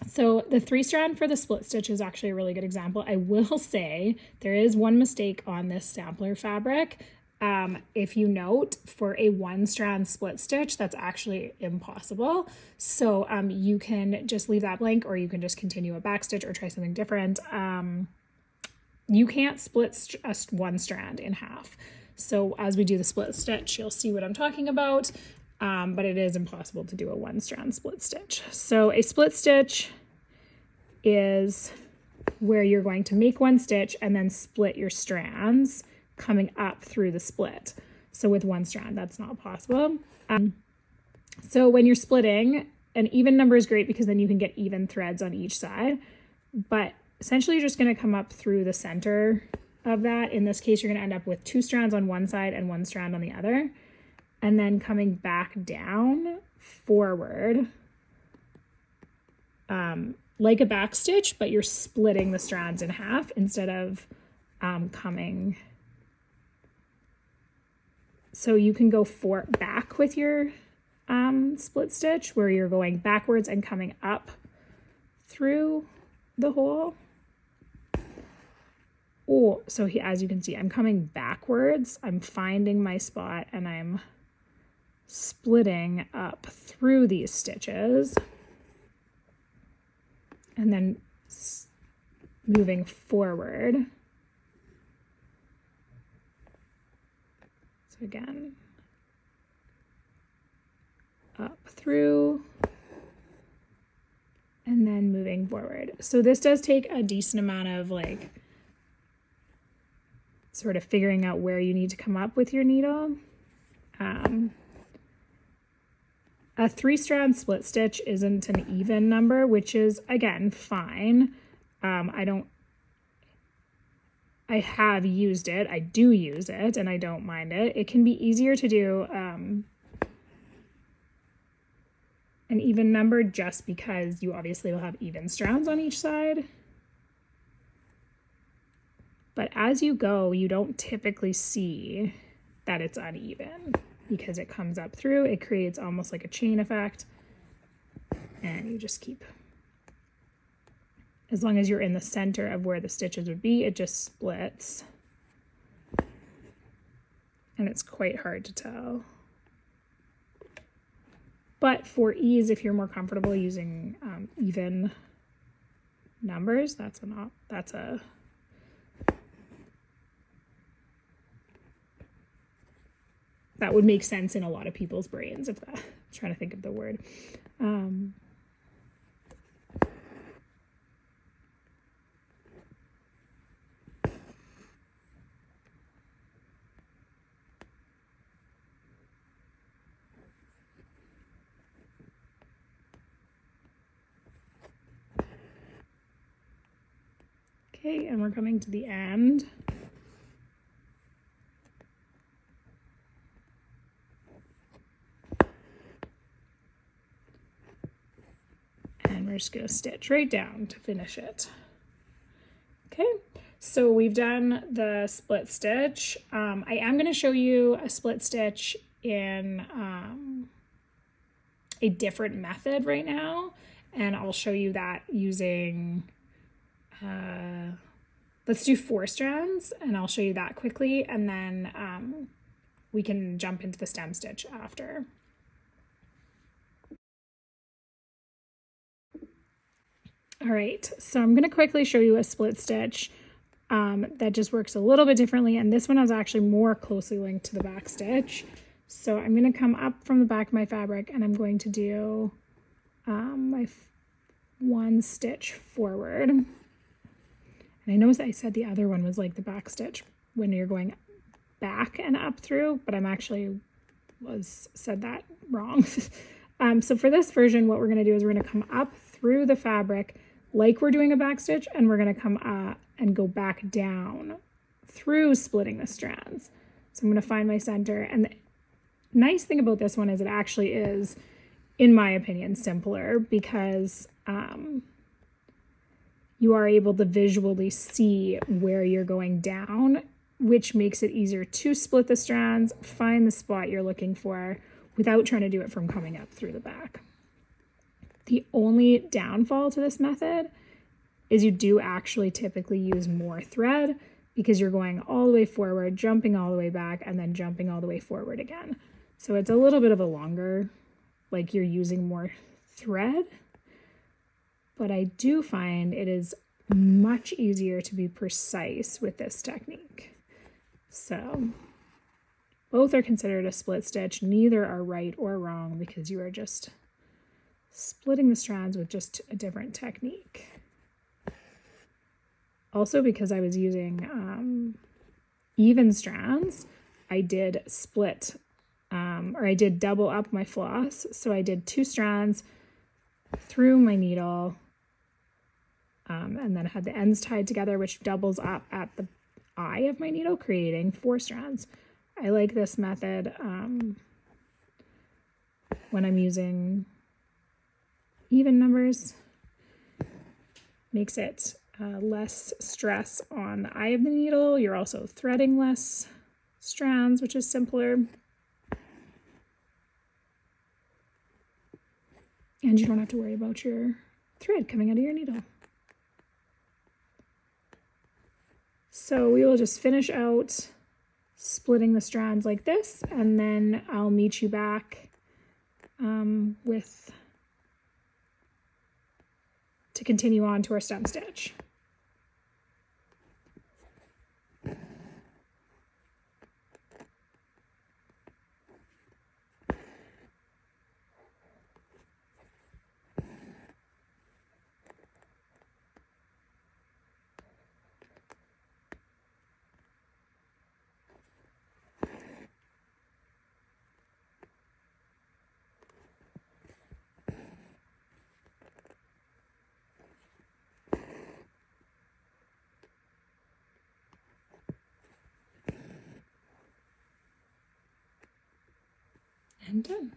So the 3-strand for the split stitch is actually a really good example. I will say there is one mistake on this sampler fabric. If you note, for a 1-strand split stitch, that's actually impossible. So you can just leave that blank, or you can just continue a back stitch or try something different. You can't split one strand in half. So as we do the split stitch, you'll see what I'm talking about. But it is impossible to do a 1-strand split stitch. So a split stitch is where you're going to make 1 stitch and then split your strands coming up through the split. So with 1 strand, that's not possible. So when you're splitting, an even number is great because then you can get even threads on each side. But essentially, you're just going to come up through the center of that. In this case, you're going to end up with 2 strands on one side and 1 strand on the other. And then coming back down forward, like a back stitch, but you're splitting the strands in half instead of coming. So you can go back with your split stitch, where you're going backwards and coming up through the hole. Oh, so as you can see, I'm coming backwards. I'm finding my spot and I'm splitting up through these stitches and then moving forward. So again, up through and then moving forward. So this does take a decent amount of like sort of figuring out where you need to come up with your needle. A 3-strand split stitch isn't an even number, which is, again, fine. I have used it. I do use it, and I don't mind it. It can be easier to do an even number just because you obviously will have even strands on each side. But as you go, you don't typically see that it's uneven because it comes up through. It creates almost like a chain effect. And you just keep, as long as you're in the center of where the stitches would be, it just splits. And it's quite hard to tell. But for ease, if you're more comfortable using even numbers, that would make sense in a lot of people's brains. I'm trying to think of the word. Okay, and we're coming to the end. And we're just going to stitch right down to finish it. Okay, so we've done the split stitch. I am going to show you a split stitch in a different method right now, and I'll show you that using let's do 4 strands, and I'll show you that quickly, and then we can jump into the stem stitch after. All right, so I'm going to quickly show you a split stitch that just works a little bit differently, and this one is actually more closely linked to the back stitch. So I'm going to come up from the back of my fabric, and I'm going to do my 1 stitch forward. And I noticed I said the other one was like the back stitch when you're going back and up through, but I'm actually said that wrong. So for this version, what we're going to do is we're going to come up through the fabric like we're doing a back stitch, and we're going to come up and go back down through splitting the strands. So I'm going to find my center, and the nice thing about this one is it actually is, in my opinion, simpler because you are able to visually see where you're going down, which makes it easier to split the strands, find the spot you're looking for without trying to do it from coming up through the back. The only downfall to this method is you do actually typically use more thread because you're going all the way forward, jumping all the way back, and then jumping all the way forward again. So it's a little bit of a longer, like you're using more thread, but I do find it is much easier to be precise with this technique. So both are considered a split stitch. Neither are right or wrong because you are just splitting the strands with just a different technique. Also, because I was using even strands, I did split, or I did double up my floss. So I did 2 strands through my needle, and then had the ends tied together, which doubles up at the eye of my needle, creating 4 strands. I like this method when I'm using even numbers. Makes it less stress on the eye of the needle. You're also threading less strands, which is simpler. And you don't have to worry about your thread coming out of your needle. So we will just finish out splitting the strands like this, and then I'll meet you back to continue on to our stem stitch. And done.